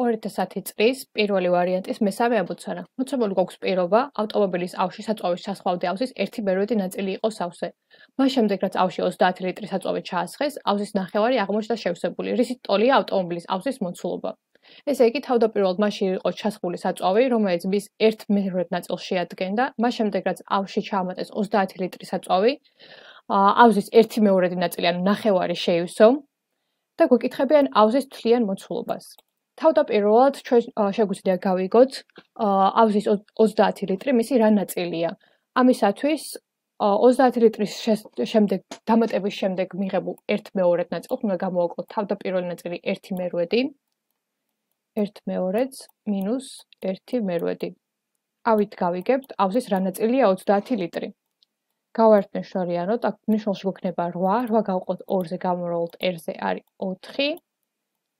2010 წლის პირველი ვარიანტის მესამე ამოცანა. მოცემული გვაქვს პირობა ავტომობილის ავში საწვავის ჩასხვალდი ავზის 1/3 ნაწილი იყოს ავზე. მას შემდეგ რაც ავში 30 ლიტრი საწვავი ჩაასხეს, ავზის ნახევარი აღმოჩნდა შევსებული, რისით ტოლია ავტომობილის ავზის მოცულობა. ესე იგი, თავდაპირველად მასში იყო ჩასხული საწვავი, რომელიც მის 1/3 ნაწილს შეადგენდა. მას შემდეგ რაც ავში ჩაამატეს 30 ლიტრი საწვავი, ავზის 1/3 ნაწილი, ანუ ნახევარი შეივსო და გვეკითხებიან ავზის თვლიან მოცულობას. თავდაპირველად ჩვენ შეგვიძლია გავიგოთ ავზის 30 ლიტრი მისი რა ნაწილია. ამისათვის 30 ლიტრის შემდეგ დამატების შემდეგ მიღებულ 1/2 ნაწილს უნდა გამოვაკლოთ თავდაპირველი ნაწილი 1/2, 1/2 მინუს 1/2. ავით გავიგებთ ავზის რა ნაწილია 30 ლიტრი. გავაერთნე შორიანოთ, აქ ნიშნულში გვექნება 8, 8 გავყოთ 2-ზე გამოვავალოთ r-ზე არის 4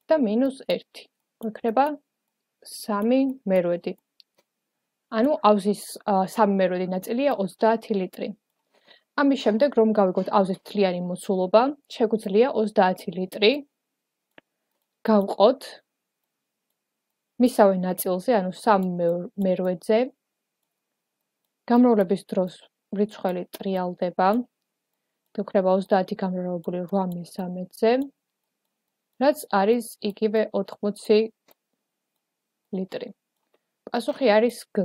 და მინუს 1. გვექნება 3/2. ანუ ავზის 3/2 ნაწილია 30 ლიტრი. ამის შემდეგ რომ გავიგოთ ავზის თვლიანი მოცულობა, შეგვიძლია 30 ლიტრი გავყოთ მისავე ნაწილზე, ანუ 3/2-ზე. გამრავლების დროს რიცხველი ტრიალდება. გვექნება 30 გამრავლებული 8/3-ზე, რაც არის იგივე 80 ლიტრი. პასუხი არის G.